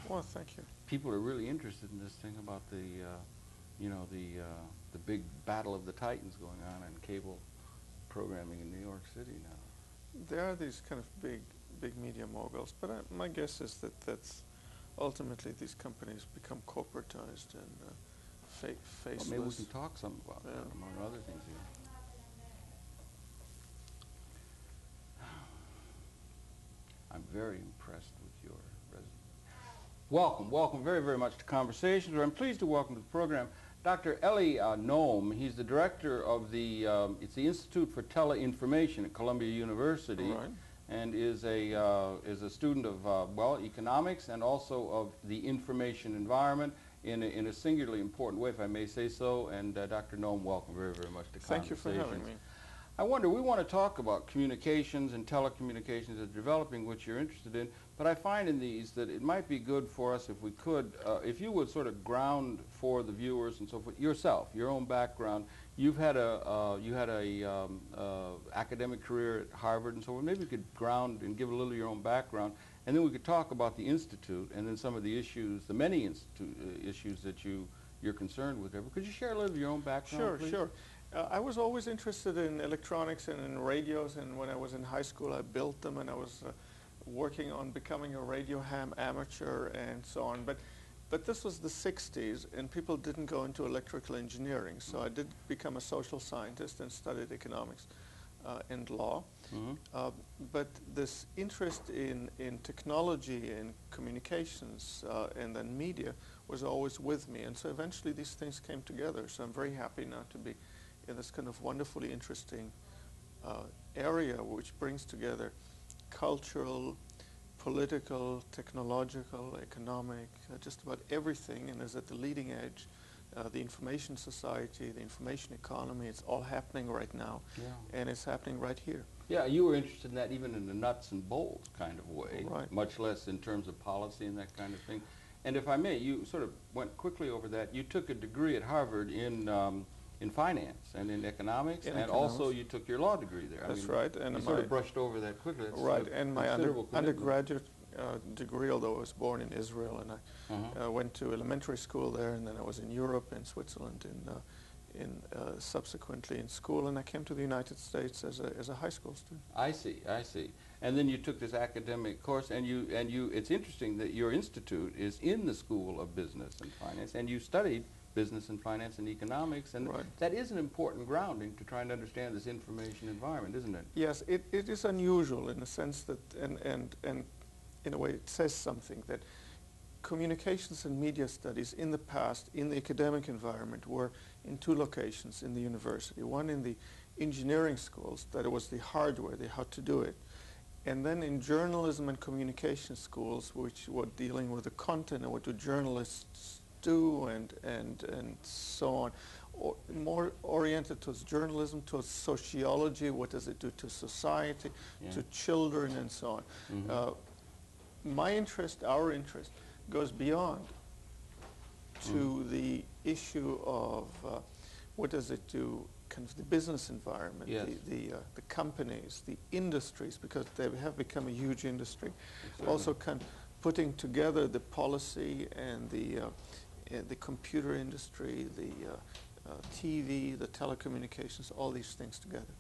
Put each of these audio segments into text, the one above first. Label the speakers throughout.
Speaker 1: Well, thank you.
Speaker 2: People are really interested in this thing about the, you know, the big battle of the titans going on in cable programming in New York City now.
Speaker 1: There are these kind of big media moguls, but my guess is that that's ultimately these companies become corporatized and faceless.
Speaker 2: Well, maybe we can talk some about
Speaker 1: Yeah.
Speaker 2: that, among other things here. I'm very impressed with your resume. Welcome very much to Conversations. I'm pleased to welcome to the program Dr. Eli Noam. He's the director of the it's the Institute for Tele-Information at Columbia University,
Speaker 1: Right.
Speaker 2: and is a student of well, economics and also of the information environment in a singularly important way, if I may say so. And Dr. Noam, welcome very much to Conversations.
Speaker 1: Thank you for having me.
Speaker 2: I wonder, we want to talk about communications and telecommunications as developing, which you're interested in, but I find in these that it might be good for us if we could, if you would sort of ground for the viewers and so forth, yourself, your own background. You've had a academic career at Harvard and so forth. Maybe you could ground and give a little of your own background, and then we could talk about the Institute and then some of the issues, the many issues that you're concerned with there. But could you share a little of your own background, please?
Speaker 1: Sure. I was always interested in electronics and in radios, and when I was in high school I built them, and I was working on becoming a radio ham amateur and so on. But this was the 60s, and people didn't go into electrical engineering, so I did become a social scientist and studied economics and law. But this interest in technology and communications and then media was always with me, and so eventually these things came together. So I'm very happy now to be in this kind of wonderfully interesting area which brings together cultural, political, technological, economic, just about everything, and is at the leading edge. The information society, the information economy, it's all happening right now, and it's happening right here.
Speaker 2: Yeah, you were interested in that even in the nuts and bolts kind of way,
Speaker 1: Right.
Speaker 2: much less in terms of policy and that kind of thing. And if I may, you sort of went quickly over that. You took a degree at Harvard in finance and in economics, and also you took your law degree there.
Speaker 1: That's right.
Speaker 2: And you sort of brushed over that quickly. That's
Speaker 1: right, and my undergraduate degree, although I was born in Israel, and I went to elementary school there, and then I was in Europe and Switzerland subsequently in school, and I came to the United States as a high school student.
Speaker 2: I see. And then you took this academic course, and it's interesting that your institute is in the School of Business and Finance, and you studied business and finance and economics, and that is an important grounding to try and understand this information environment, isn't it?
Speaker 1: Yes, it is unusual in the sense that, and in a way it says something, that communications and media studies in the past, in the academic environment, were in two locations in the university. One in the engineering schools, that it was the hardware, how to do it, and then in journalism and communication schools, which were dealing with the content and what do journalists do and so on, more oriented towards journalism, towards sociology, what does it do to society, to children, and so on. My interest, our interest, goes beyond to the issue of what does it do, kind of the business environment, the companies, the industries, because they have become a huge industry. Also kind of putting together the policy and the computer industry, the TV, the telecommunications, all these things together.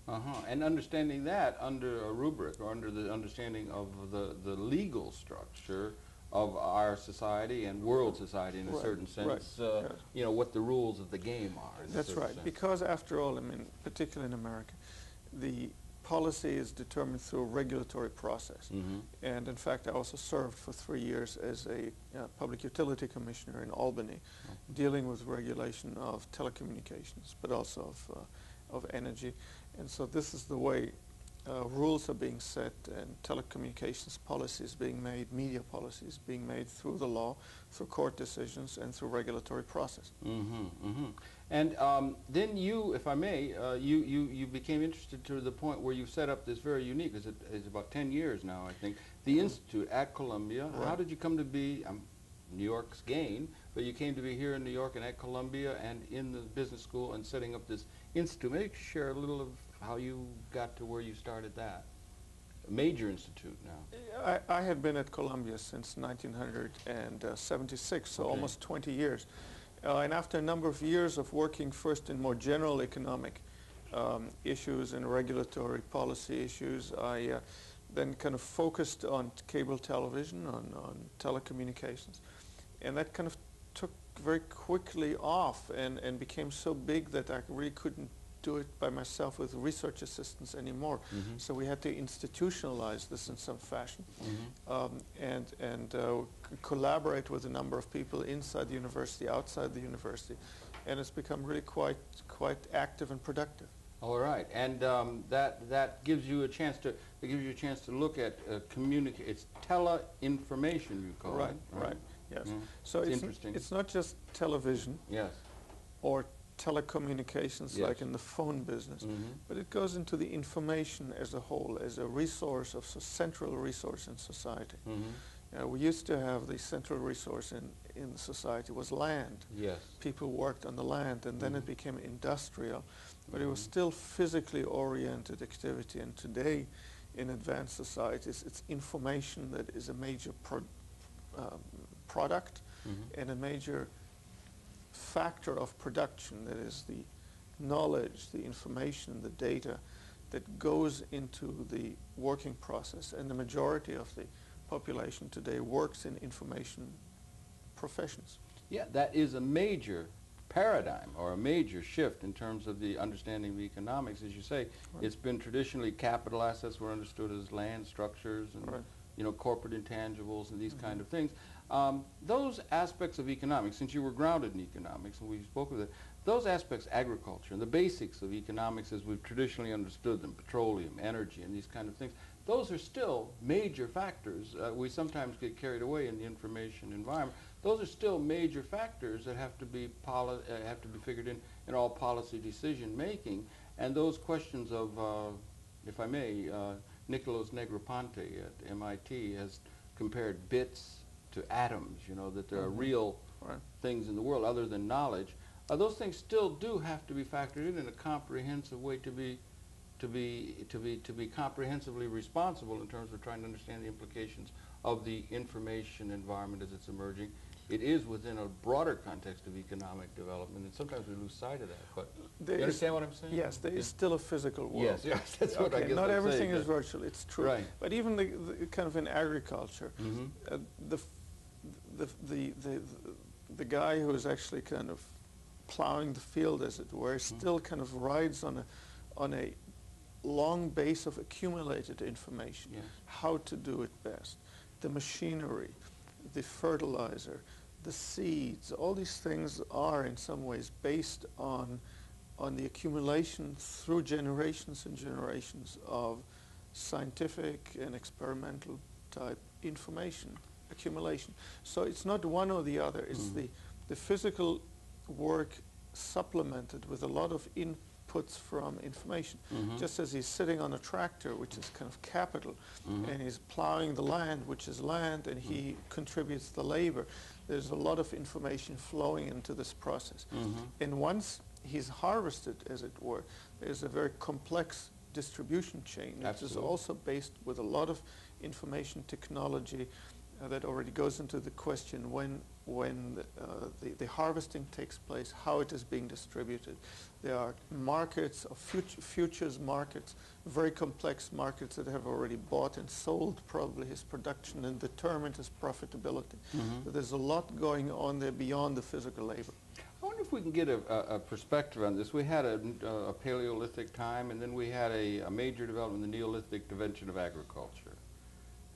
Speaker 2: And understanding that under a rubric, or under the understanding of the legal structure of our society and world society in a certain sense, you know, what the rules of the game are.
Speaker 1: That's right, because after all, I mean, particularly in America, the policy is determined through a regulatory process. And in fact, I also served for 3 years as a public utility commissioner in Albany, dealing with regulation of telecommunications, but also of energy. And so this is the way rules are being set, and telecommunications policies being made, media policies being made through the law, through court decisions, and through regulatory process.
Speaker 2: And then you, if I may, you became interested to the point where you set up this very unique, it's about 10 years now, I think, the Institute at Columbia. How did you come to be, New York's gain, but you came to be here in New York and at Columbia and in the business school and setting up this institute? Maybe share a little of how you got to where you started that. major institute now.
Speaker 1: I had been at Columbia since 1976, so
Speaker 2: Okay.
Speaker 1: almost 20 years. And after a number of years of working first in more general economic issues and regulatory policy issues, I then kind of focused on cable television, on telecommunications. And that kind of took very quickly off and became so big that I really couldn't do it by myself with research assistants anymore.
Speaker 2: Mm-hmm.
Speaker 1: So we had to institutionalize this in some fashion, and collaborate with a number of people inside the university, outside the university, and it's become really quite active and productive.
Speaker 2: All right, and that gives you a chance to look at it's Tele-Information, you call
Speaker 1: Right,
Speaker 2: it.
Speaker 1: right, yes.
Speaker 2: Mm.
Speaker 1: So
Speaker 2: It's
Speaker 1: it's
Speaker 2: interesting.
Speaker 1: it's not just television
Speaker 2: Yes.
Speaker 1: or telecommunications
Speaker 2: Yes.
Speaker 1: like in the phone business, but it goes into the information as a whole, as a resource of central resource in society. We used to have the central resource in the society was land.
Speaker 2: Yes.
Speaker 1: People worked on the land, and then it became industrial, but it was still physically oriented activity. And today, in advanced societies, it's information that is a major product and a major factor of production. That is the knowledge, the information, the data that goes into the working process. And the majority of the population today works in information professions.
Speaker 2: Yeah, that is a major paradigm or a major shift in terms of the understanding of economics. As you say,
Speaker 1: Right.
Speaker 2: it's been traditionally capital assets were understood as land structures and
Speaker 1: Right.
Speaker 2: corporate intangibles and these kind of things. Those aspects of economics, since you were grounded in economics and we spoke of it, those aspects, agriculture and the basics of economics as we've traditionally understood them, petroleum, energy, and these kind of things, those are still major factors. We sometimes get carried away in the information environment. Those are still major factors that have to be figured in all policy decision making. And those questions of, if I may, Nicholas Negroponte at MIT has compared bits to atoms. That there are real
Speaker 1: Right.
Speaker 2: things in the world other than knowledge. Those things still do have to be factored in a comprehensive way to be comprehensively responsible in terms of trying to understand the implications of the information environment as it's emerging. It is within a broader context of economic development, and sometimes we lose sight of that. But you understand what I'm saying?
Speaker 1: Yes, there is still a physical world.
Speaker 2: Yes, that's what I guess
Speaker 1: Not
Speaker 2: I'm
Speaker 1: everything
Speaker 2: saying,
Speaker 1: is virtual, it's true.
Speaker 2: Right.
Speaker 1: But even the kind of in agriculture, the guy who is actually kind of plowing the field, as it were, still kind of rides on a long base of accumulated information.
Speaker 2: Yes.
Speaker 1: How to do it best, the machinery, the fertilizer, the seeds, all these things are in some ways based on the accumulation through generations and generations of scientific and experimental type information accumulation. So it's not one or the other, it's the physical work supplemented with a lot of inputs from information. Just as he's sitting on a tractor, which is kind of capital, and he's plowing the land, which is land, and he contributes the labor. There's a lot of information flowing into this process. And once he's harvested, as it were, there's a very complex distribution chain, which is also based with a lot of information technology that already goes into the question when the harvesting takes place, how it is being distributed. There are markets of futures markets, very complex markets that have already bought and sold probably his production and determined his profitability. So there's a lot going on there beyond the physical labor.
Speaker 2: I wonder if we can get a perspective on this. We had a Paleolithic time, and then we had a major development in the Neolithic invention of agriculture.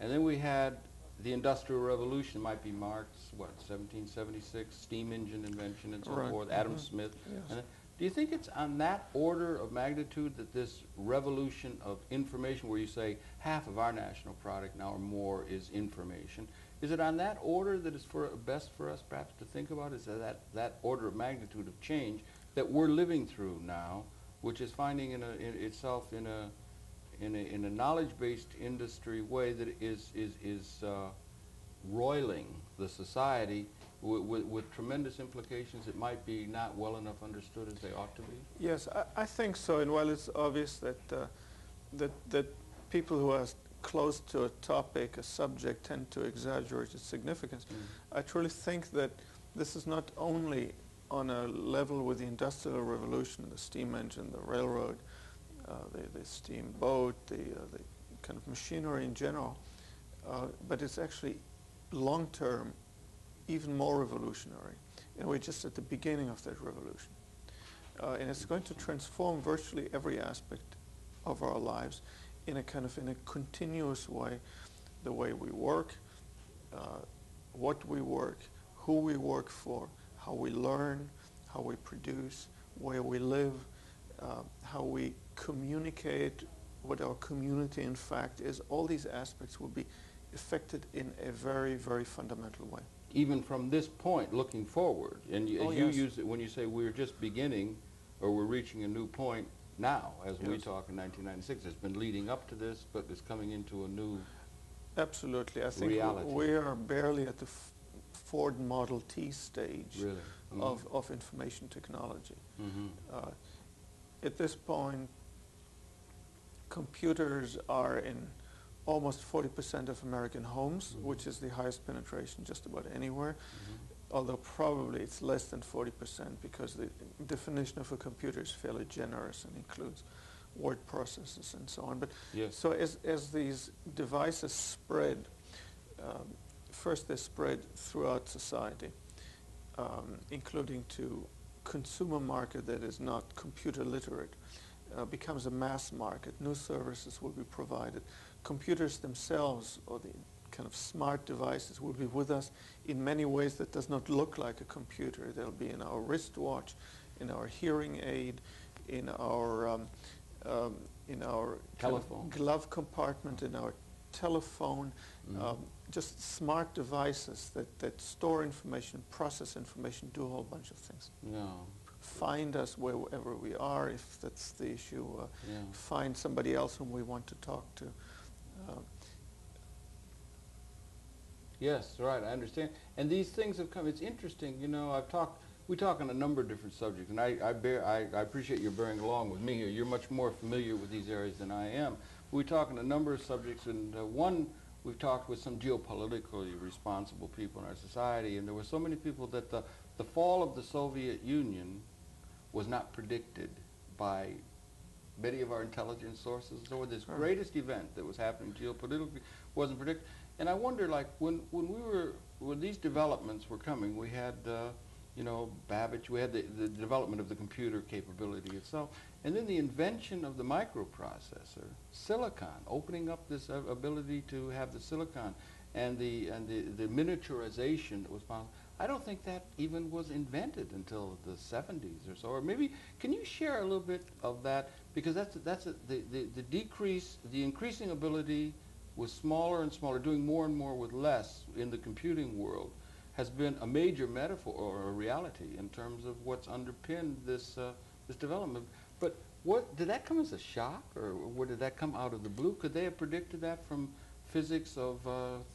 Speaker 2: And then we had the Industrial Revolution, might be marked, 1776, steam engine invention and so forth, Adam Smith.
Speaker 1: Yes.
Speaker 2: And do you think it's on that order of magnitude that this revolution of information, where you say half of our national product now or more is information, is it on that order that is best for us perhaps to think about? Is that order of magnitude of change that we're living through now, which is finding itself in a knowledge-based industry way that is roiling the society with tremendous implications that might be not well enough understood as they ought to be?
Speaker 1: Yes, I think so. And while it's obvious that that people who are close to a topic, a subject, tend to exaggerate its significance. I truly think that this is not only on a level with the Industrial Revolution, the steam engine, the railroad, the steamboat, the kind of machinery in general, but it's actually long-term, even more revolutionary. And we're just at the beginning of that revolution. And it's going to transform virtually every aspect of our lives in a continuous way, the way we work, what we work, who we work for, how we learn, how we produce, where we live, how we communicate, what our community in fact is. All these aspects will be affected in a very, very fundamental way.
Speaker 2: Even from this point, looking forward, and you
Speaker 1: Yes.
Speaker 2: use it when you say we're just beginning, or we're reaching a new point now, as we talk in 1996. It's been leading up to this, but it's coming into a new
Speaker 1: Absolutely. I think
Speaker 2: reality.
Speaker 1: we are barely at the Ford Model T stage
Speaker 2: Really?
Speaker 1: of information technology. At this point, computers are in almost 40% of American homes, which is the highest penetration just about anywhere, although probably it's less than 40% because the definition of a computer is fairly generous and includes word processors and so on. But
Speaker 2: Yes.
Speaker 1: so as these devices spread, first they spread throughout society, including to consumer market that is not computer literate, becomes a mass market. New services will be provided. Computers themselves, or the kind of smart devices, will be with us in many ways that does not look like a computer. They'll be in our wristwatch, in our hearing aid, in our
Speaker 2: telephone
Speaker 1: glove compartment, in our telephone. Just smart devices that store information, process information, do a whole bunch of things.
Speaker 2: Yeah.
Speaker 1: Find us wherever we are, if that's the issue. Find somebody else whom we want to talk to.
Speaker 2: Yes, right, I understand. And these things have come, it's interesting, you know, we talk on a number of different subjects, and I appreciate you bearing along with me here. You're much more familiar with these areas than I am. We talk on a number of subjects, and one, we've talked with some geopolitically responsible people in our society, and there were so many people that the fall of the Soviet Union was not predicted by many of our intelligence sources. So this greatest event that was happening geopolitically wasn't predicted. And I wonder, like, when these developments were coming, we had, you know, Babbage, we had the development of the computer capability itself, and then the invention of the microprocessor, silicon, opening up this ability to have the silicon, and the miniaturization that was possible. I don't think that even was invented until the 70s or so. Or maybe, can you share a little bit of that? Because the increasing ability with smaller and smaller, doing more and more with less in the computing world, has been a major metaphor or a reality in terms of what's underpinned this this development. But did that come as a shock, or where did that come out of the blue? Could they have predicted that from physics of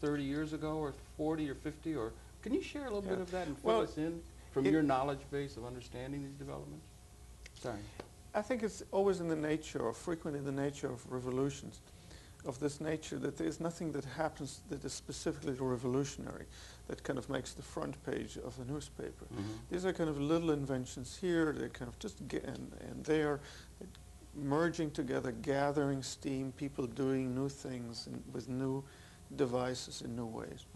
Speaker 2: 30 years ago, or 40 or 50? Or can you share a little bit of that and fill us in from your knowledge base of understanding these developments? Sorry.
Speaker 1: I think it's always in the nature, or frequently in the nature of revolutions of this nature, that there's nothing that happens that is specifically revolutionary, that kind of makes the front page of the newspaper. These are kind of little inventions here, they're kind of just and there, merging together, gathering steam, people doing new things with new devices in new ways.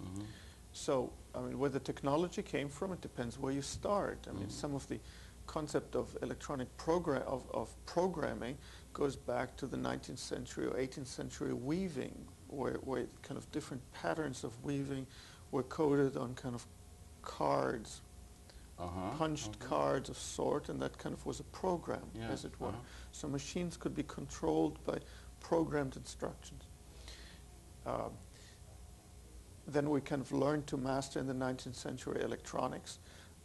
Speaker 1: So, I mean, where the technology came from, it depends where you start. I mean, some of the concept of electronic programming goes back to the 19th century or 18th century weaving, where kind of different patterns of weaving were coded on kind of cards, punched cards of sort, and that kind of was a program, as it were. So machines could be controlled by programmed instructions. Then we kind of learned to master in the 19th century electronics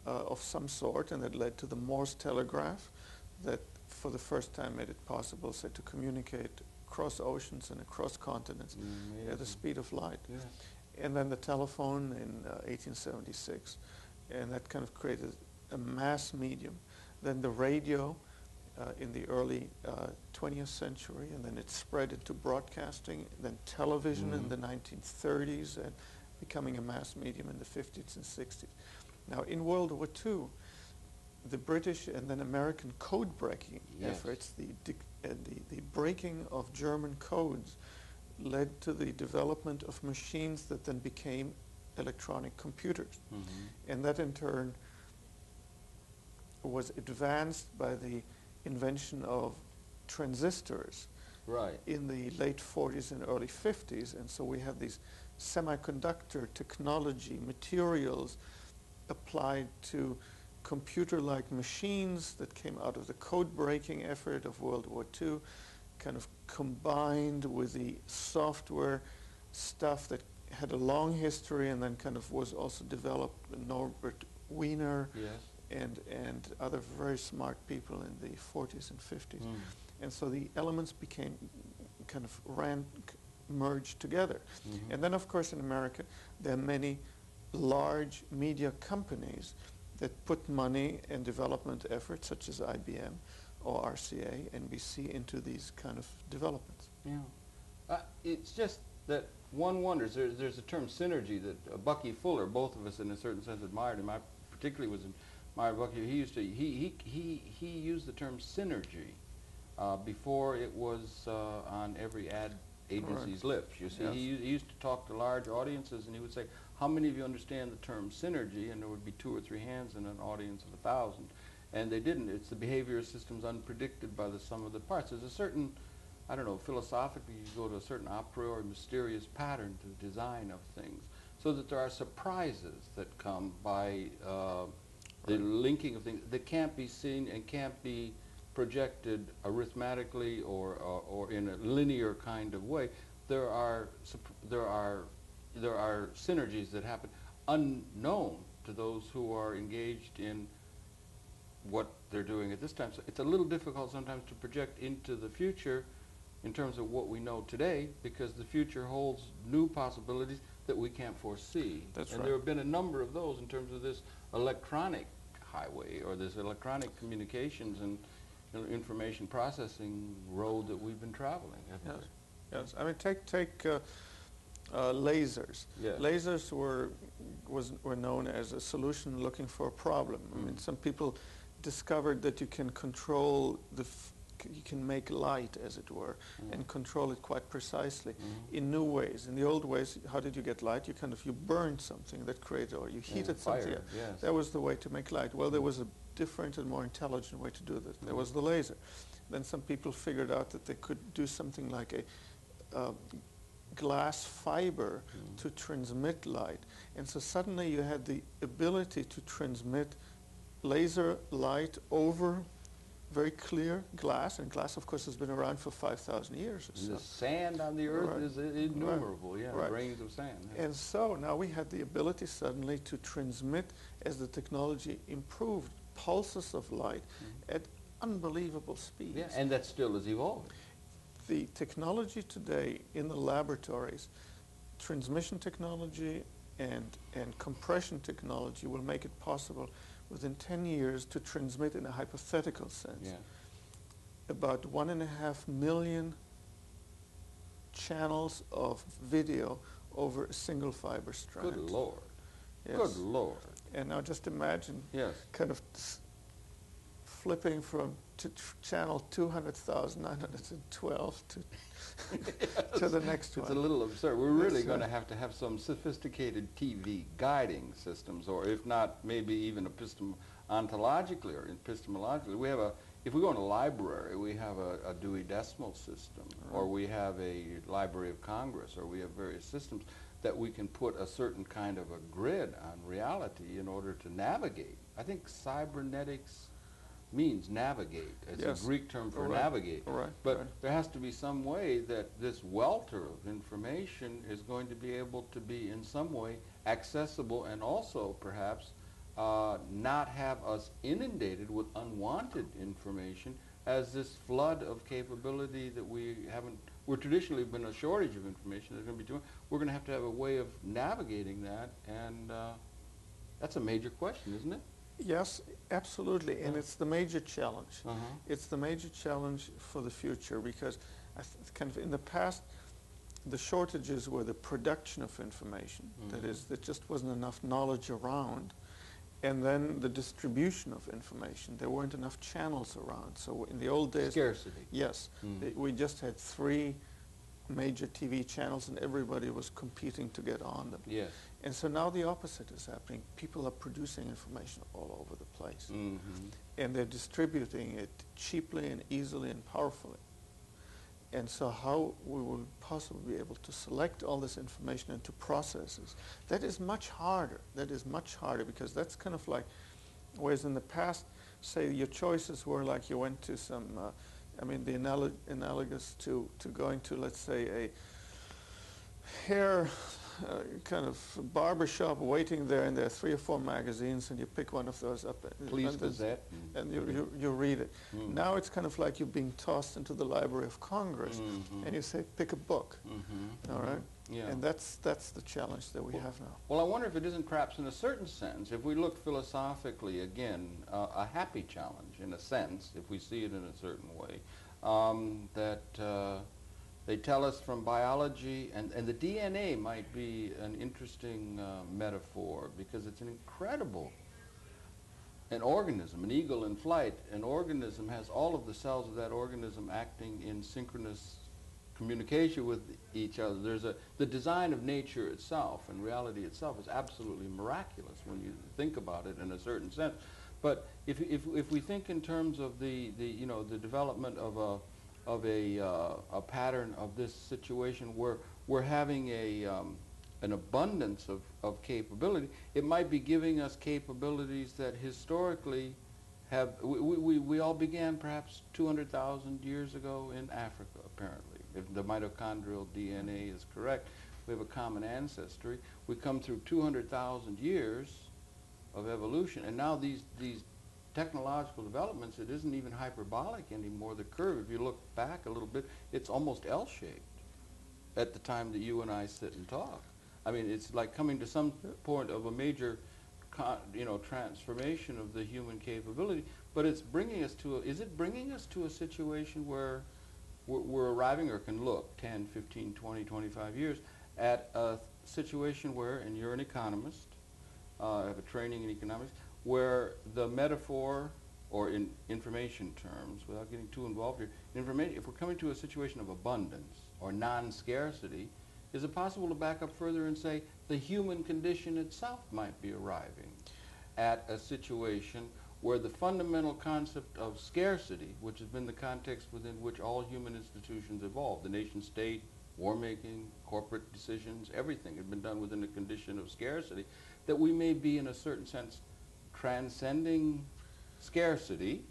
Speaker 1: of some sort, and that led to the Morse telegraph that for the first time made it possible, say, to communicate across oceans and across continents at the speed of light. And then the telephone in 1876, and that kind of created a mass medium. Then the radio in the early 20th century, and then it spread into broadcasting, then television in the 1930s, and becoming a mass medium in the 50s and 60s. Now, in World War II, the British and then American code-breaking efforts, the breaking of German codes, led to the development of machines that then became electronic computers. And that in turn was advanced by the invention of transistors in the late 40s and early 50s. And so we have these semiconductor technology materials applied to computer-like machines that came out of the code-breaking effort of World War II, kind of combined with the software stuff that had a long history and then kind of was also developed by Norbert Wiener and other very smart people in the 40s and 50s. And so the elements became kind of merged together. And then, of course, in America, there are many large media companies that put money and development efforts, such as IBM or RCA, NBC, into these kind of developments.
Speaker 2: It's just that one wonders, there's a term synergy that Bucky Fuller, both of us in a certain sense admired him. I particularly was admired Bucky. He used the term synergy before it was on every ad agency's lips. You see, he used to talk to large audiences, and he would say, "How many of you understand the term synergy?" And there would be 2 or 3 hands in an audience of 1,000. And they didn't. It's the behavior of systems unpredicted by the sum of the parts. There's a certain, I don't know, philosophically, you go to a certain a priori mysterious pattern to the design of things, so that there are surprises that come by the linking of things that can't be seen and can't be projected arithmetically or in a linear kind of way. There are synergies that happen unknown to those who are engaged in what they're doing at this time. So it's a little difficult sometimes to project into the future in terms of what we know today, because the future holds new possibilities that we can't foresee. And there have been a number of those in terms of this electronic highway or this electronic communications and information processing road that we've been traveling.
Speaker 1: Yes. I mean, take lasers. Lasers were known as a solution looking for a problem. I mean, some people discovered that you can control you can make light, as it were, and control it quite precisely in new ways. In the old ways, how did you get light? You burned something that created, or you heated something. That was the way to make light. Well, there was a different and more intelligent way to do this. There was the laser. Then some people figured out that they could do something like a glass fiber to transmit light. And so suddenly you had the ability to transmit laser light over very clear glass, and glass, of course, has been around for 5,000 years or so.
Speaker 2: The sand on the earth is innumerable, grains of sand.
Speaker 1: And so now we had the ability suddenly to transmit, as the technology improved, pulses of light at unbelievable speeds.
Speaker 2: And that still is evolving.
Speaker 1: The technology today in the laboratories, transmission technology and compression technology, will make it possible within 10 years to transmit, in a hypothetical sense, about 1.5 million channels of video over a single fiber strand.
Speaker 2: Good Lord. Good Lord.
Speaker 1: And now just imagine kind of flipping from channel 200,912 to the next one.
Speaker 2: It's a little absurd. We're really going to have some sophisticated TV guiding systems, or if not, maybe even ontologically or epistemologically. We have if we go in a library, we have a Dewey Decimal System, or we have a Library of Congress, or we have various systems that we can put a certain kind of a grid on reality in order to navigate. I think cybernetics means navigate. It's a Greek term for navigate. But there has to be some way that this welter of information is going to be able to be in some way accessible, and also perhaps not have us inundated with unwanted information as this flood of capability that we're traditionally been a shortage of information. There's going to be we're going to have a way of navigating that, and that's a major question, isn't it?
Speaker 1: Yes, absolutely, and it's the major challenge.
Speaker 2: Uh-huh.
Speaker 1: It's the major challenge for the future because kind of in the past, the shortages were the production of information. That is, there just wasn't enough knowledge around. And then the distribution of information. There weren't enough channels around. So in the old days...
Speaker 2: Scarcity.
Speaker 1: Yes. We just had 3 major TV channels and everybody was competing to get on them.
Speaker 2: Yes.
Speaker 1: And so now the opposite is happening. People are producing information all over the place. And they're distributing it cheaply and easily and powerfully. And so how we will possibly be able to select all this information into processes, that is much harder. That is much harder because that's kind of like, whereas in the past, say your choices were like you went to some, I mean the analogous to going to, let's say, a hair kind of barber shop, waiting there, and there are 3 or 4 magazines, and you pick one of those up.
Speaker 2: Please Gazette.
Speaker 1: And you read it. Now it's kind of like you're being tossed into the Library of Congress, and you say, pick a book. All right?
Speaker 2: Yeah.
Speaker 1: And that's the challenge that we have now.
Speaker 2: Well, I wonder if it isn't perhaps in a certain sense, if we look philosophically, again, a happy challenge in a sense, if we see it in a certain way, that they tell us from biology, and the DNA might be an interesting metaphor because it's an incredible, an organism, an eagle in flight, an organism has all of the cells of that organism acting in synchronous communication with each other. There's the design of nature itself and reality itself is absolutely miraculous when you think about it in a certain sense. But if we think in terms of the development of a pattern of this situation where we're having an abundance of capability, it might be giving us capabilities that historically have, we all began perhaps 200,000 years ago in Africa, apparently. If the mitochondrial DNA is correct, we have a common ancestry. We come through 200,000 years of evolution, and now these technological developments, it isn't even hyperbolic anymore. The curve, if you look back a little bit, it's almost L-shaped at the time that you and I sit and talk. I mean, it's like coming to some point of a major, transformation of the human capability. But it's bringing us to is it bringing us to a situation where we're arriving, or can look 10, 15, 20, 25 years at a situation where, and you're an economist, I have a training in economics, where the metaphor, or in information terms, without getting too involved here, if we're coming to a situation of abundance or non-scarcity, is it possible to back up further and say the human condition itself might be arriving at a situation where the fundamental concept of scarcity, which has been the context within which all human institutions evolved, the nation state, war-making, corporate decisions, everything had been done within a condition of scarcity, that we may be, in a certain sense, transcending scarcity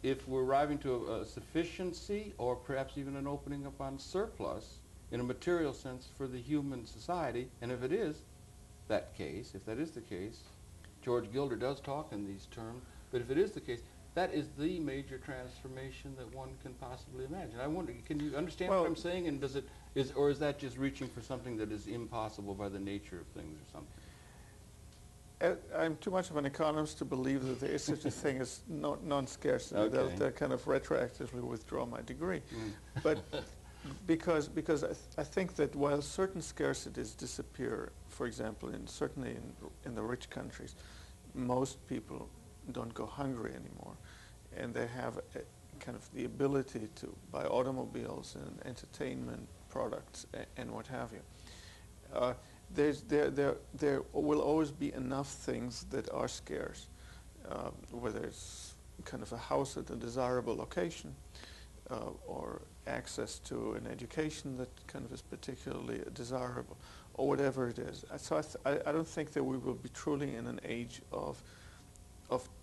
Speaker 2: if we're arriving to a sufficiency, or perhaps even an opening up on surplus in a material sense for the human society. And if it is that case, if that is the case, George Gilder does talk in these terms, but if it is the case, that is the major transformation that one can possibly imagine. I wonder, can you understand what I'm saying? And or is that just reaching for something that is impossible by the nature of things or something?
Speaker 1: I'm too much of an economist to believe that there is such a thing as non-scarcity.
Speaker 2: Okay.
Speaker 1: They'll kind of retroactively withdraw my degree. But because I think that while certain scarcities disappear, for example, certainly in the rich countries, most people don't go hungry anymore, and they have kind of the ability to buy automobiles and entertainment products and what have you. There will always be enough things that are scarce, whether it's kind of a house at a desirable location, or access to an education that kind of is particularly desirable, or whatever it is. So I don't think that we will be truly in an age of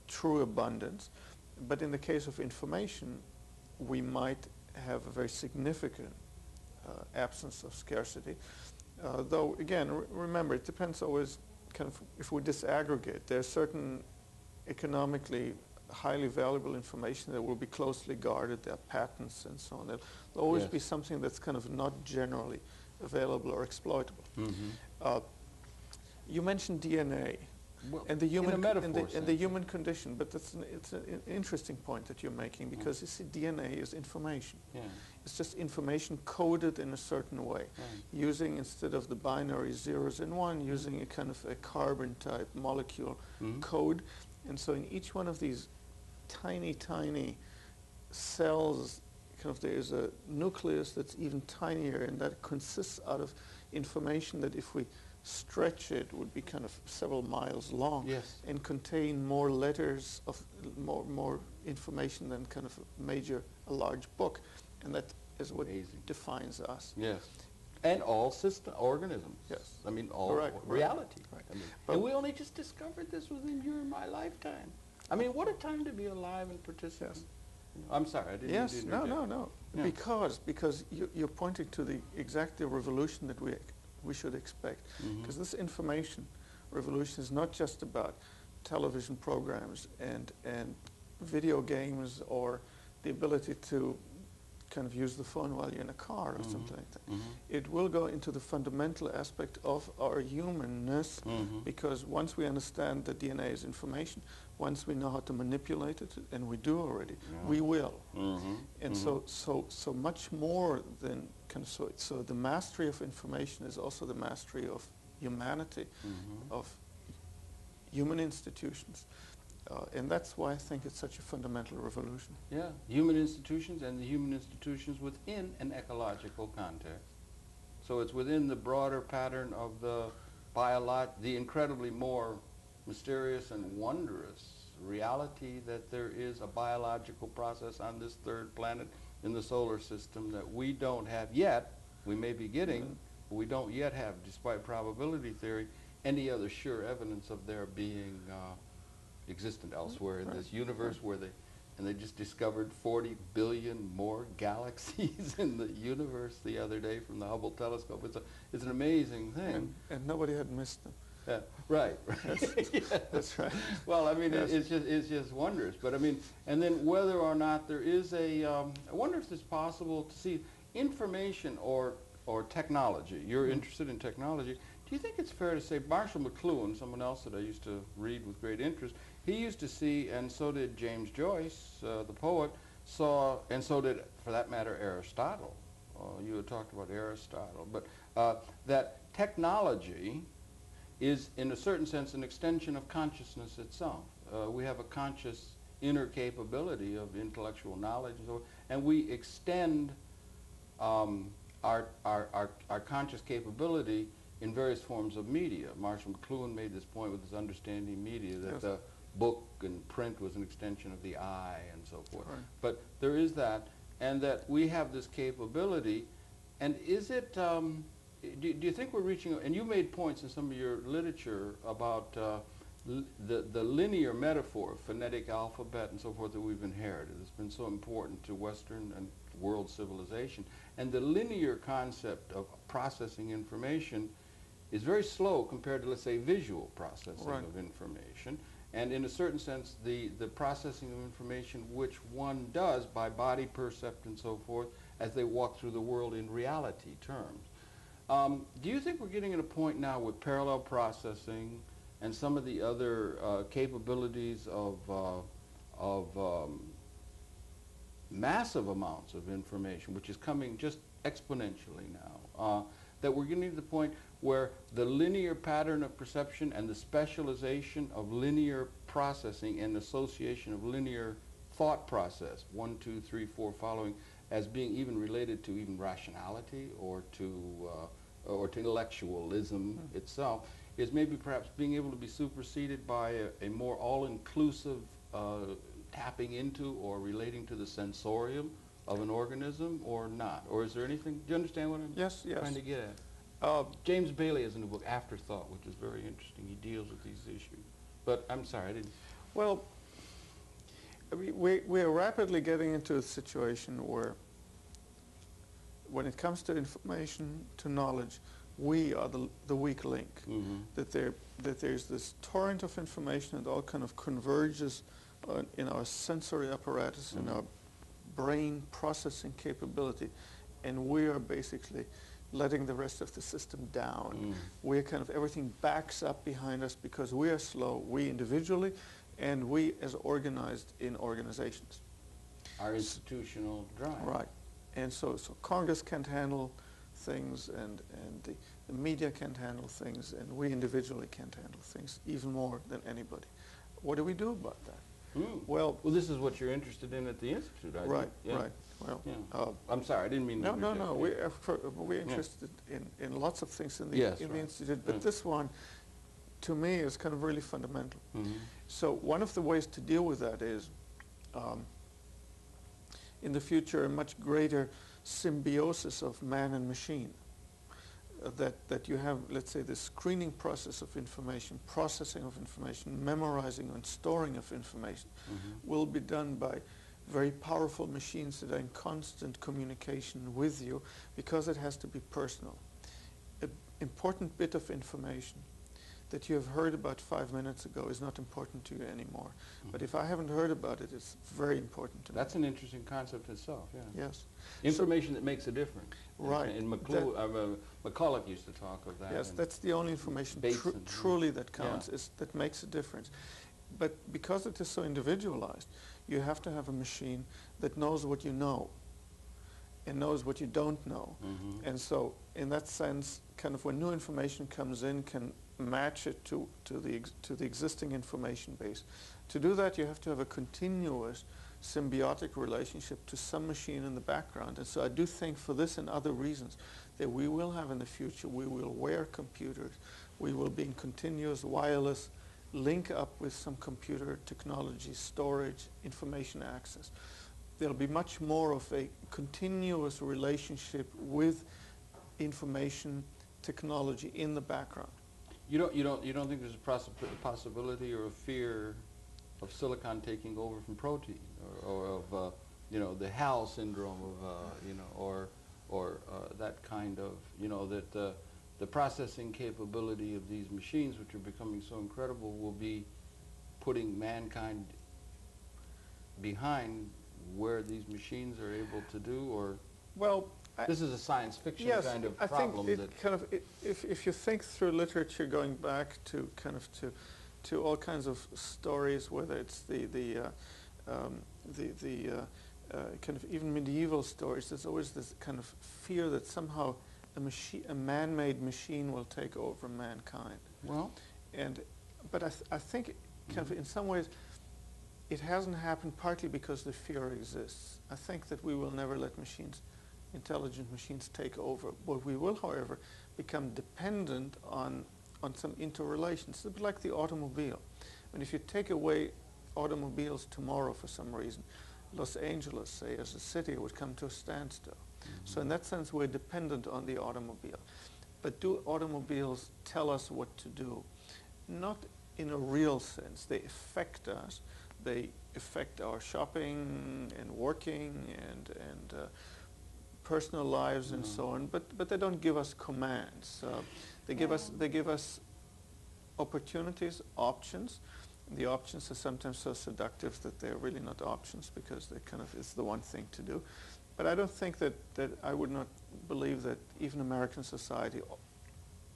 Speaker 1: true abundance. But in the case of information, we might have a very significant absence of scarcity. Though, again, remember, it depends always kind of if we disaggregate. There's certain economically highly valuable information that will be closely guarded. There are patents and so on. There'll always be something that's kind of not generally available or exploitable. You mentioned DNA.
Speaker 2: Well,
Speaker 1: and the human
Speaker 2: in a metaphor
Speaker 1: and the human condition. But it's an interesting point that you're making, because you see, DNA is information.
Speaker 2: Yeah.
Speaker 1: It's just information coded in a certain way, using, instead of the binary zeros and one, using a kind of a carbon type molecule code. And so in each one of these tiny cells, kind of, there's a nucleus that's even tinier, and that consists out of information that, if we stretch it, would be kind of several miles long,
Speaker 2: Yes.
Speaker 1: and contain more letters of more information than kind of a large book. And that is what defines us.
Speaker 2: Yes. And all organisms.
Speaker 1: Yes.
Speaker 2: I mean, all reality.
Speaker 1: Right.
Speaker 2: I mean, and we only just discovered this within your and my lifetime. I mean, what a time to be alive and participate.
Speaker 1: Yes.
Speaker 2: I'm sorry, I didn't mean to interject.
Speaker 1: No.
Speaker 2: Yeah.
Speaker 1: Because you're pointing to the revolution that we should expect. Because this information revolution is not just about television programs and video games, or the ability to kind of use the phone while you're in a car or something like that. It will go into the fundamental aspect of our humanness, because once we understand that DNA is information, once we know how to manipulate it, and we do already, we will. And so much more than kind of, so the mastery of information is also the mastery of humanity, of human institutions. And that's why I think it's such a fundamental revolution.
Speaker 2: Yeah, human institutions, and the human institutions within an ecological context. So it's within the broader pattern of the incredibly more mysterious and wondrous reality that there is a biological process on this third planet in the solar system that we don't have yet. We may be getting, but we don't yet have, despite probability theory, any other sure evidence of there being existent elsewhere in this universe, where they just discovered 40 billion more galaxies in the universe the other day from the Hubble telescope. It's an amazing thing.
Speaker 1: And nobody had missed them.
Speaker 2: Yeah, right.
Speaker 1: Yes. That's right.
Speaker 2: Well, I mean, it's just wondrous. But I mean, and then whether or not there is I wonder if it's possible to see information or technology. You're interested in technology. Do you think it's fair to say Marshall McLuhan, someone else that I used to read with great interest, he used to see, and so did James Joyce, the poet, and so did, for that matter, Aristotle. You had talked about Aristotle. But that technology is, in a certain sense, an extension of consciousness itself. We have a conscious inner capability of intellectual knowledge, and we extend our conscious capability in various forms of media. Marshall McLuhan made this point with his Understanding Media, that the book and print was an extension of the eye and so forth. Right. But there is that, and that we have this capability. And is it, do you think we're reaching, and you made points in some of your literature about the linear metaphor of phonetic alphabet and so forth that we've inherited. It's been so important to Western and world civilization. And the linear concept of processing information is very slow compared to, let's say, visual processing of information. And in a certain sense, the processing of information which one does by body percept and so forth as they walk through the world in reality terms. Do you think we're getting at a point now with parallel processing and some of the other capabilities of massive amounts of information, which is coming just exponentially now, that we're getting to the point where the linear pattern of perception and the specialization of linear processing and association of linear thought process, 1, 2, 3, 4 following, as being even related to even rationality or to intellectualism itself, is maybe perhaps being able to be superseded by a more all-inclusive tapping into or relating to the sensorium of an organism, or not? Or is there anything, do you understand what I'm trying to get at? James Bailey has in the book Afterthought, which is very interesting. He deals with these issues. But I'm sorry, I didn't...
Speaker 1: Well, I mean, we're rapidly getting into a situation where when it comes to information, to knowledge, we are the weak link. That there's this torrent of information that all kind of converges in our sensory apparatus, in our brain processing capability, and we are basically letting the rest of the system down. We're kind of, everything backs up behind us because we are slow, we individually, and we as organized in organizations.
Speaker 2: Our institutional drive.
Speaker 1: Right. And so Congress can't handle things, and the media can't handle things, and we individually can't handle things even more than anybody. What do we do about that?
Speaker 2: Well, this is what you're interested in at the Institute, I
Speaker 1: right,
Speaker 2: think.
Speaker 1: right. Well,
Speaker 2: I'm sorry, I didn't mean to
Speaker 1: no.
Speaker 2: interject.
Speaker 1: We're interested in lots of things in the Institute, but this one, to me, is kind of really fundamental. So one of the ways to deal with that is, in the future, a much greater symbiosis of man and machine. That you have, let's say, the screening process of information, processing of information, memorizing and storing of information will be done by very powerful machines that are in constant communication with you, because it has to be personal. An important bit of information that you have heard about 5 minutes ago is not important to you anymore. But if I haven't heard about it, it's very important to me.
Speaker 2: That's an interesting concept itself, yeah.
Speaker 1: Yes.
Speaker 2: Information that makes a difference.
Speaker 1: Right.
Speaker 2: And McCulloch used to talk of that.
Speaker 1: Yes, that's the only information truly that counts, is that makes a difference. But because it is so individualized, you have to have a machine that knows what you know and knows what you don't know. And so in that sense, kind of when new information comes in, can match it to the existing information base. To do that, you have to have a continuous symbiotic relationship to some machine in the background. And so I do think, for this and other reasons, that we will have in the future, we will wear computers, we will be in continuous wireless link up with some computer technology, storage, information access. There'll be much more of a continuous relationship with information technology in the background.
Speaker 2: You don't think there's a possibility or a fear of silicon taking over from protein, or of the HAL syndrome of or that kind of that the processing capability of these machines, which are becoming so incredible, will be putting mankind behind where these machines are able to do? Or this is a science fiction kind of problem.
Speaker 1: I think if you think through literature, going back to to all kinds of stories, whether it's the kind of even medieval stories, there's always this kind of fear that somehow a man-made machine will take over mankind. But I think kind of in some ways it hasn't happened, partly because the fear exists. I think that we will never let intelligent machines take over. But we will, however, become dependent on some interrelations. It's like the automobile. And if you take away automobiles tomorrow for some reason, Los Angeles, say, as a city, would come to a standstill. So in that sense, we're dependent on the automobile. But do automobiles tell us what to do? Not in a real sense. They affect us. They affect our shopping and working and personal lives and so on. But they don't give us commands. They give us opportunities, options. The options are sometimes so seductive that they're really not options, because they kind of it's the one thing to do. But I don't think that I would not believe that even American society,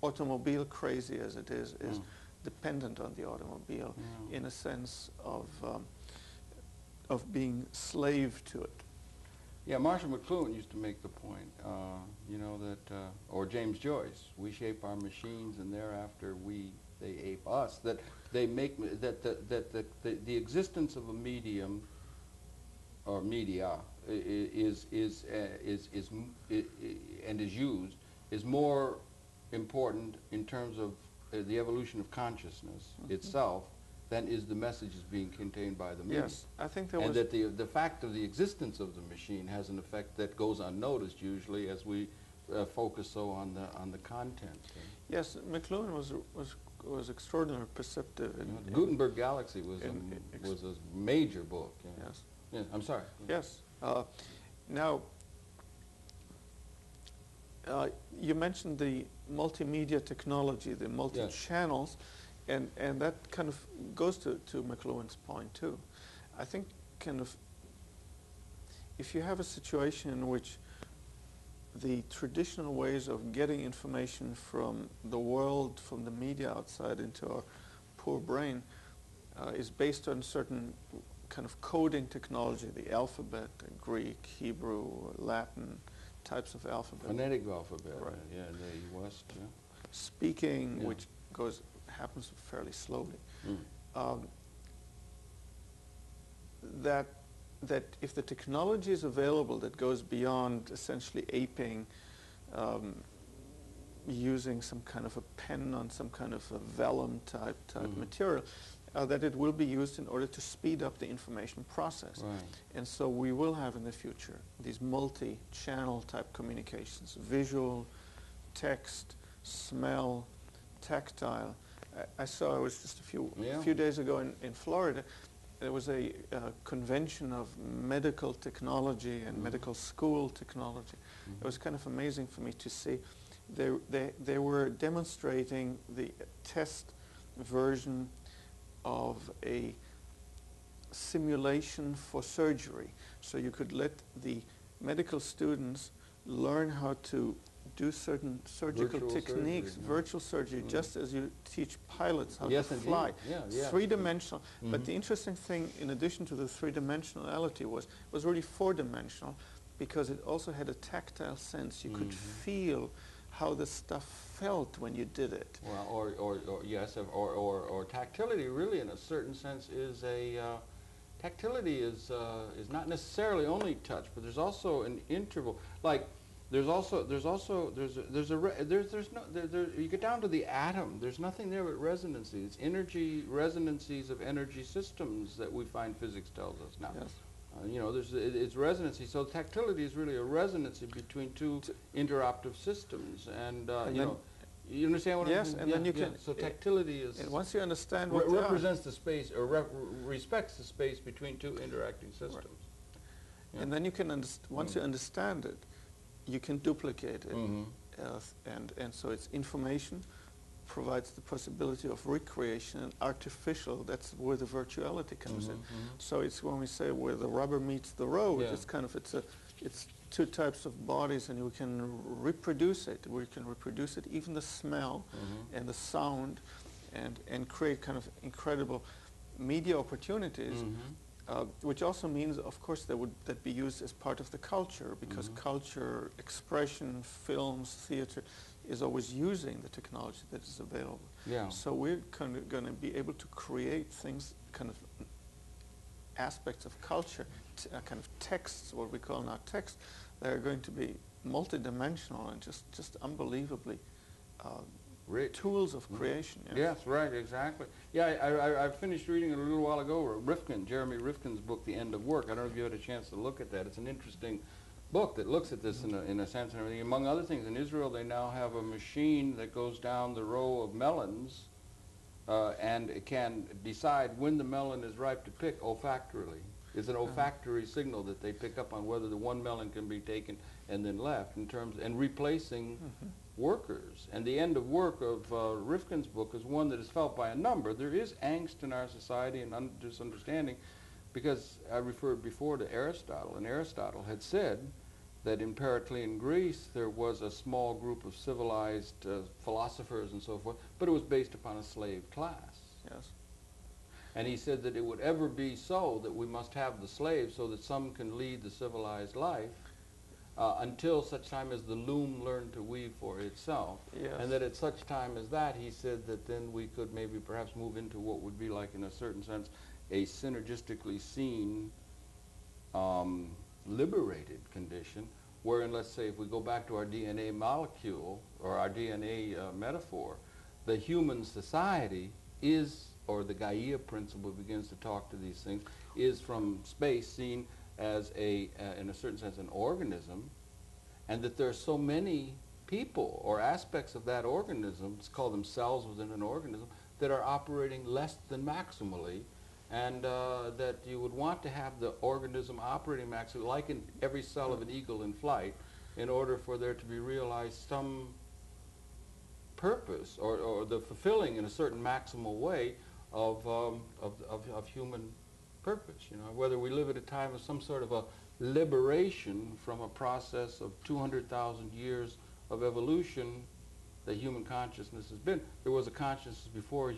Speaker 1: automobile crazy as it is dependent on the automobile in a sense of being slave to it.
Speaker 2: Yeah, Marshall McLuhan used to make the point, that, or James Joyce, we shape our machines and thereafter they ape us. That they make the existence of a medium or media is used is more important in terms of the evolution of consciousness itself than is the messages being contained by the media.
Speaker 1: Yes, I think there was...
Speaker 2: And that the fact of the existence of the machine has an effect that goes unnoticed usually, as we focus so on the content.
Speaker 1: Yes, McLuhan was extraordinarily perceptive.
Speaker 2: The Gutenberg Galaxy was a major book.
Speaker 1: Yes.
Speaker 2: Yeah, I'm sorry.
Speaker 1: Yes. Now, you mentioned the multimedia technology, the multi-channels, and that kind of goes to McLuhan's point too. I think kind of if you have a situation in which the traditional ways of getting information from the world, from the media outside into our poor brain, is based on certain kind of coding technology, the alphabet, Greek, Hebrew, Latin types of alphabet.
Speaker 2: Phonetic alphabet,
Speaker 1: right.
Speaker 2: Yeah, in the West, yeah.
Speaker 1: Speaking,
Speaker 2: Yeah.
Speaker 1: which happens fairly slowly.
Speaker 2: Mm.
Speaker 1: That if the technology is available that goes beyond essentially aping, using some kind of a pen on some kind of a vellum type material, that it will be used in order to speed up the information process.
Speaker 2: Right.
Speaker 1: And so we will have in the future these multi-channel type communications, visual, text, smell, tactile. I was just a few days ago in Florida. There was a convention of medical technology and medical school technology. It was kind of amazing for me to see. They were demonstrating the test version of a simulation for surgery. So you could let the medical students learn how to do certain surgical techniques, virtual surgery, just as you teach pilots how to fly. Three-dimensional. But the interesting thing, in addition to the three-dimensionality, was really four-dimensional, because it also had a tactile sense. You could feel how the stuff felt when you did it.
Speaker 2: Well, or tactility really, in a certain sense, is tactility is not necessarily only touch, but there's also an interval. Like you get down to the atom. There's nothing there but resonances. It's resonances of energy systems that we find physics tells us now.
Speaker 1: Yes.
Speaker 2: It's resonancy. So tactility is really a resonancy between two interoperative systems, and you understand what I'm saying?
Speaker 1: Yes, and then you can.
Speaker 2: So tactility is.
Speaker 1: And once you understand what
Speaker 2: represents the space, or respects the space between two interacting systems.
Speaker 1: Right.
Speaker 2: Yeah.
Speaker 1: And then you can once you understand it, you can duplicate it, and so it's information provides the possibility of recreation and artificial. That's where the virtuality comes in. So it's when we say where the rubber meets the road. It's kind of it's two types of bodies, and we can reproduce it. We can reproduce it, even the smell and the sound, and create kind of incredible media opportunities. Which also means, of course, that be used as part of the culture, because culture, expression, films, theater is always using the technology that is available.
Speaker 2: Yeah.
Speaker 1: So we're kind of going to be able to create things, kind of aspects of culture, kind of texts, what we call now text, that are going to be multidimensional and just unbelievably tools of creation.
Speaker 2: Yes, right, exactly. Yeah, I finished reading it a little while ago, Jeremy Rifkin's book, The End of Work. I don't know if you had a chance to look at that. It's an interesting book that looks at this in a sense and everything. Among other things, in Israel, they now have a machine that goes down the row of melons and it can decide when the melon is ripe to pick olfactorily. It's an olfactory signal that they pick up on whether the one melon can be taken and then left, and replacing workers. And The End of Work of Rifkin's book is one that is felt by a number. There is angst in our society and misunderstanding, because I referred before to Aristotle, and Aristotle had said that in Periclean Greece there was a small group of civilized philosophers and so forth, but it was based upon a slave class.
Speaker 1: Yes.
Speaker 2: And he said that it would ever be so that we must have the slaves so that some can lead the civilized life until such time as the loom learned to weave for itself.
Speaker 1: Yes.
Speaker 2: And that at such time as that, he said that then we could maybe perhaps move into what would be like, in a certain sense, a synergistically seen liberated condition, wherein, let's say, if we go back to our DNA molecule or our DNA metaphor, the human society is, or the Gaia principle begins to talk to these things, is from space seen as in a certain sense, an organism, and that there are so many people or aspects of that organism, let's call them cells within an organism, that are operating less than maximally, and that you would want to have the organism operating maximally, like in every cell of an eagle in flight, in order for there to be realized some purpose or the fulfilling in a certain maximal way of human purpose, you know, whether we live at a time of some sort of a liberation from a process of 200,000 years of evolution that human consciousness has been. There was a consciousness before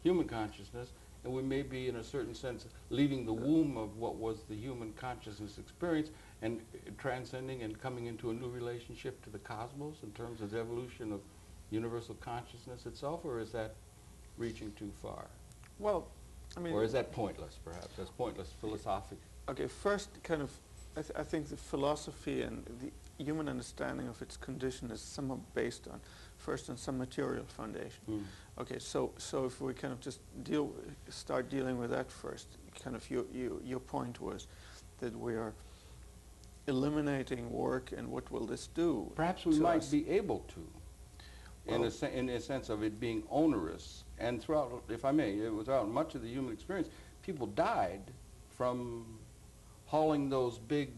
Speaker 2: human consciousness, and we may be, in a certain sense, leaving the womb of what was the human consciousness experience and transcending and coming into a new relationship to the cosmos in terms of the evolution of universal consciousness itself, or is that reaching too far?
Speaker 1: Well, I mean...
Speaker 2: Or is that pointless, perhaps? That's pointless philosophic.
Speaker 1: Okay, first, kind of, I think the philosophy and the human understanding of its condition is somewhat based on, first, on some material foundation.
Speaker 2: Mm.
Speaker 1: Okay, so if we kind of just start dealing with that first, kind of your point was that we are eliminating work, and what will this do?
Speaker 2: Perhaps we might be able to, in a sense of it being onerous. And throughout, if I may, throughout much of the human experience, people died from hauling those big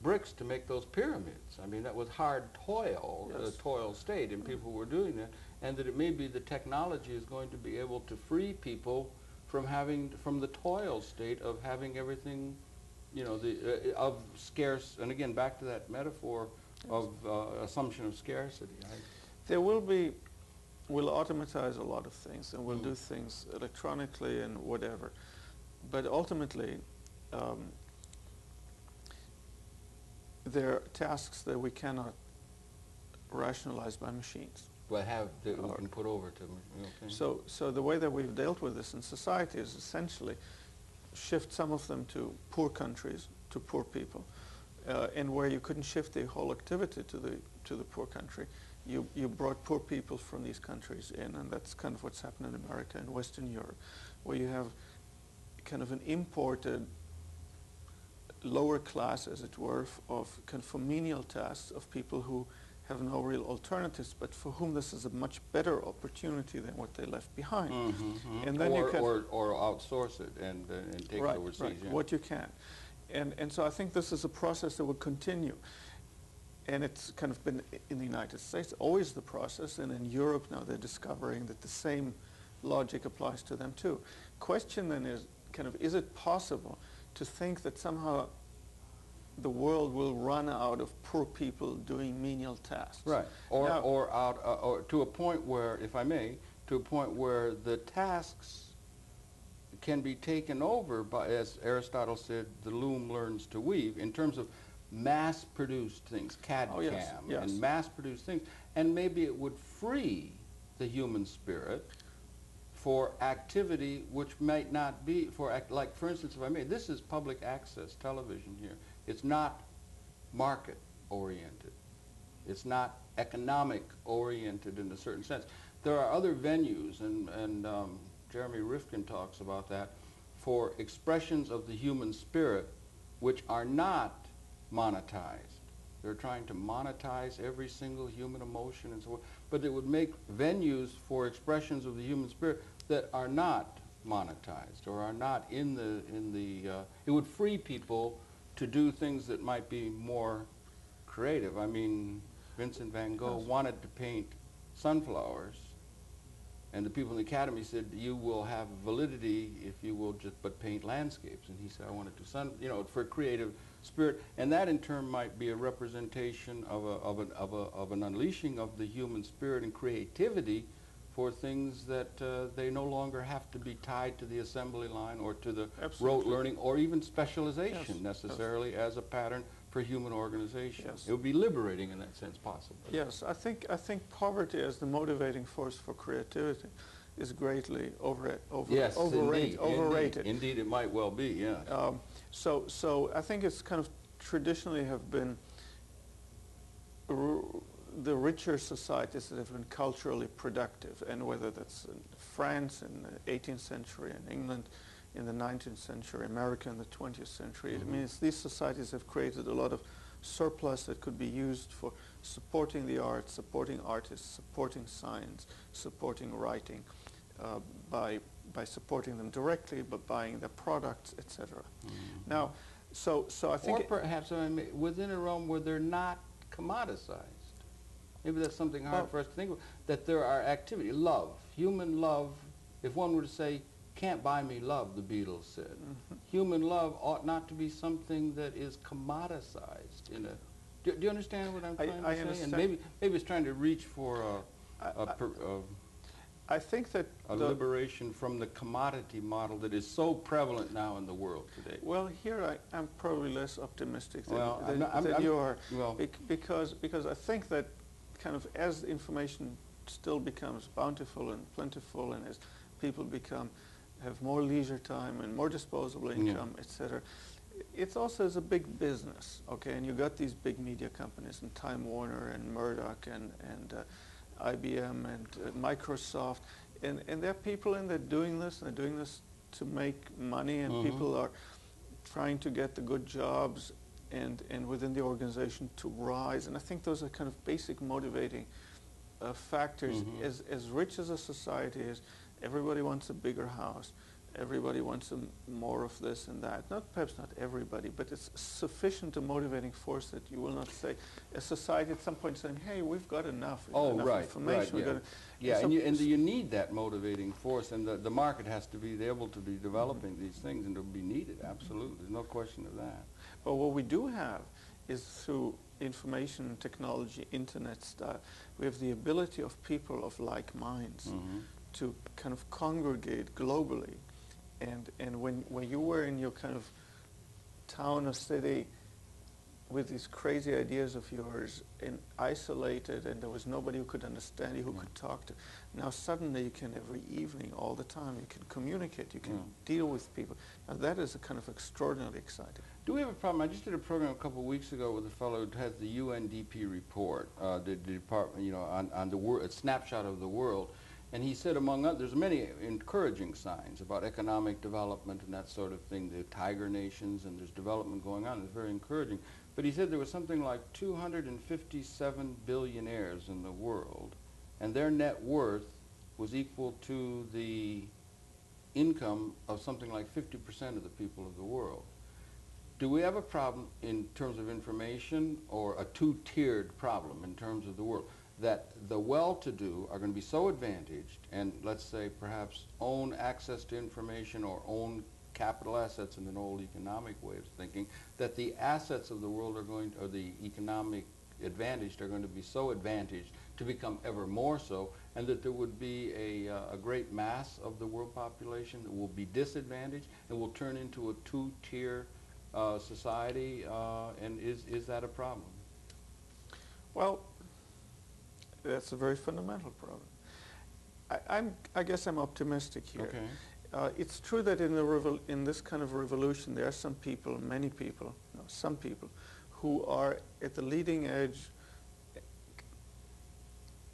Speaker 2: bricks to make those pyramids. I mean, that was hard toil,
Speaker 1: yes.
Speaker 2: a toil state, and people were doing that. And that it may be the technology is going to be able to free people from the toil state of having everything, you know, of scarce, and again, back to that metaphor yes. of assumption of scarcity.
Speaker 1: We'll automatize a lot of things, and we'll do things electronically and whatever. But ultimately, there are tasks that we cannot rationalize by machines.
Speaker 2: Well, that we can put over to them. Okay.
Speaker 1: So the way that we've dealt with this in society is essentially shift some of them to poor countries, to poor people, and where you couldn't shift the whole activity to the poor country, you brought poor people from these countries in, and that's kind of what's happened in America and Western Europe, where you have kind of an imported lower class, as it were, of kind of menial tasks of people who have no real alternatives, but for whom this is a much better opportunity than what they left behind.
Speaker 2: Mm-hmm, mm-hmm.
Speaker 1: And then
Speaker 2: or outsource it and take it overseas.
Speaker 1: Right,
Speaker 2: yeah.
Speaker 1: what you can. And so I think this is a process that will continue. And it's kind of been, in the United States, always the process, and in Europe now they're discovering that the same logic applies to them too. Question then is, kind of, is it possible to think that somehow the world will run out of poor people doing menial tasks?
Speaker 2: Right, or to a point where, if I may, to a point where the tasks can be taken over by, as Aristotle said, the loom learns to weave, in terms of mass-produced things, CAD-CAM,
Speaker 1: yes.
Speaker 2: and mass-produced things, and maybe it would free the human spirit for activity which might not be, like, for instance, if I may, this is public access television here. It's not market-oriented. It's not economic-oriented in a certain sense. There are other venues, and Jeremy Rifkin talks about that, for expressions of the human spirit which are not monetized. They're trying to monetize every single human emotion and so on, but it would make venues for expressions of the human spirit that are not monetized or are not it would free people to do things that might be more creative. I mean, Vincent van Gogh wanted to paint sunflowers, and the people in the Academy said, you will have validity if you will just but paint landscapes. And he said, I want to do you know, for creative spirit. And that in turn might be a representation of an unleashing of the human spirit and creativity for things that they no longer have to be tied to the assembly line or to the rote learning or even specialization necessarily as a pattern for human organization. It would be liberating in that sense, possibly.
Speaker 1: Yes, I think poverty as the motivating force for creativity is greatly overrated.
Speaker 2: Indeed, it might well be, yes.
Speaker 1: So I think it's kind of traditionally have been the richer societies that have been culturally productive, and whether that's in France in the 18th century, in England in the 19th century, America in the 20th century. It means these societies have created a lot of surplus that could be used for supporting the arts, supporting artists, supporting science, supporting writing, by supporting them directly, but buying their products, etc. Now, so I think...
Speaker 2: Or perhaps within a realm where they're not commoditized. Maybe that's something hard for us to think of, that there are activity, love, human love. If one were to say, can't buy me love, the Beatles said. Human love ought not to be something that is commoditized in a... Do you understand what I'm trying to say?
Speaker 1: understand.
Speaker 2: And maybe it's trying to reach for
Speaker 1: I think that
Speaker 2: a liberation from the commodity model that is so prevalent now in the world today.
Speaker 1: Well, here I'm probably less optimistic than,
Speaker 2: Well,
Speaker 1: than you are,
Speaker 2: well,
Speaker 1: because I think that kind of as information still becomes bountiful and plentiful, and as people have more leisure time and more disposable income, etc. It's also as a big business, okay? And you got these big media companies, and Time Warner and Murdoch and IBM and Microsoft, and there are people in there doing this, and they're doing this to make money, and people are trying to get the good jobs and within the organization to rise. And I think those are kind of basic motivating factors. As rich as a society is, everybody wants a bigger house. Everybody wants more of this and that. Perhaps not everybody, but it's sufficient a motivating force that you will not say, a society at some point saying, hey, we've got enough. Enough information.
Speaker 2: And you need that motivating force, and the market has to be able to be developing these things, and it'll be needed, absolutely. There's no question of that.
Speaker 1: But what we do have is through information technology, internet style, we have the ability of people of like minds to kind of congregate globally. And when you were in your kind of town or city with these crazy ideas of yours and isolated, and there was nobody who could understand you, who could talk to, now suddenly you can, every evening, all the time, you can communicate, you can deal with people. Now that is a kind of extraordinarily exciting.
Speaker 2: Do we have a problem? I just did a program a couple of weeks ago with a fellow who has the UNDP report, the department, on the world, a snapshot of the world. And he said, among others, there's many encouraging signs about economic development and that sort of thing, the tiger nations, and there's development going on. It's very encouraging. But he said there was something like 257 billionaires in the world, and their net worth was equal to the income of something like 50% of the people of the world. Do we have a problem in terms of information, or a two-tiered problem in terms of the world? That the well-to-do are going to be so advantaged, and let's say perhaps own access to information or own capital assets in an old economic way of thinking, that the assets of the world are going to, or the economic advantaged are going to be so advantaged to become ever more so, and that there would be a great mass of the world population that will be disadvantaged and will turn into a two-tier society, and is that a problem?
Speaker 1: Well, that's a very fundamental problem. I guess I'm optimistic here.
Speaker 2: Okay.
Speaker 1: It's true that in this kind of revolution, there are some people, many people, no, some people, who are at the leading edge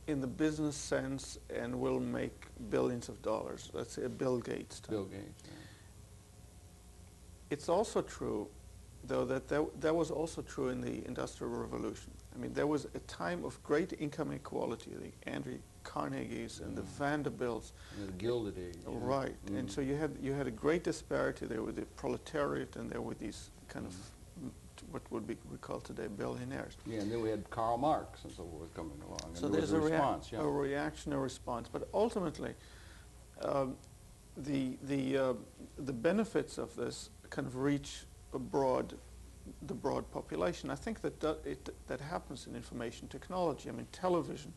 Speaker 1: in the business sense and will make billions of dollars. Let's say a Bill Gates type.
Speaker 2: Bill Gates. Yeah.
Speaker 1: It's also true, though, that was also true in the Industrial Revolution. I mean, there was a time of great income inequality, the Andrew Carnegies and the Vanderbilts.
Speaker 2: And the Gilded Age.
Speaker 1: Right. And so you had a great disparity there with the proletariat, and there were these kind of what would we call today billionaires.
Speaker 2: Yeah, and then we had Karl Marx and so forth coming along.
Speaker 1: So
Speaker 2: and
Speaker 1: there's
Speaker 2: a response,
Speaker 1: a reaction, a response. But ultimately, the benefits of this kind of reach the broad population. I think that happens in information technology. I mean, television.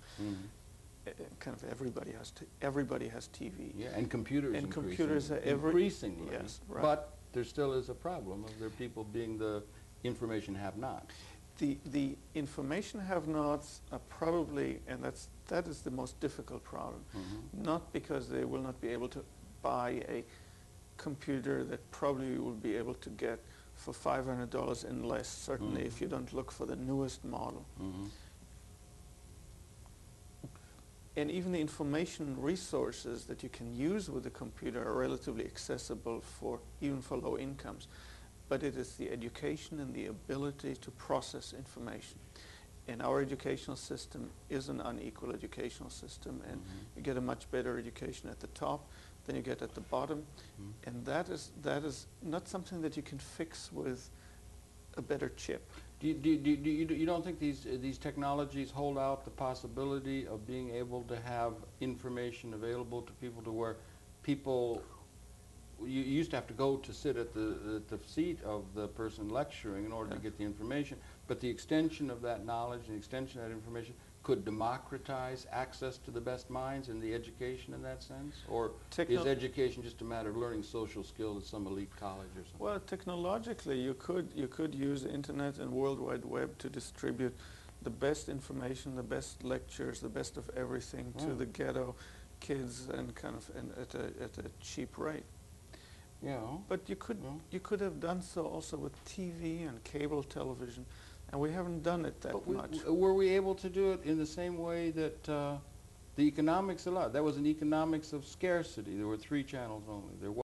Speaker 1: Kind of everybody has TV.
Speaker 2: Yeah, and computers.
Speaker 1: And computers are
Speaker 2: increasingly.
Speaker 1: Yes, right.
Speaker 2: But there still is a problem of there people being the information have-nots.
Speaker 1: The information have-nots are probably, and that is the most difficult problem. Not because they will not be able to buy a computer that probably will be able to get for $500 and less, certainly if you don't look for the newest model. And even the information resources that you can use with the computer are relatively accessible even for low incomes. But it is the education and the ability to process information. And our educational system is an unequal educational system, and you get a much better education at the top than you get at the bottom. And that is not something that you can fix with a better chip.
Speaker 2: You don't think these technologies hold out the possibility of being able to have information available to people to where people you used to have to go to sit at the seat of the person lecturing in order to get the information, but the extension of that knowledge and the extension of that information could democratize access to the best minds in the education in that sense? Or is education just a matter of learning social skills at some elite college or something?
Speaker 1: Well, technologically, you could use the internet and World Wide Web to distribute the best information, the best lectures, the best of everything to the ghetto kids, and kind of at a cheap rate.
Speaker 2: Yeah.
Speaker 1: But you could have done so also with TV and cable television, and we haven't done it that much.
Speaker 2: Were we able to do it in the same way that the economics allowed? That was an economics of scarcity. There were 3 channels only. There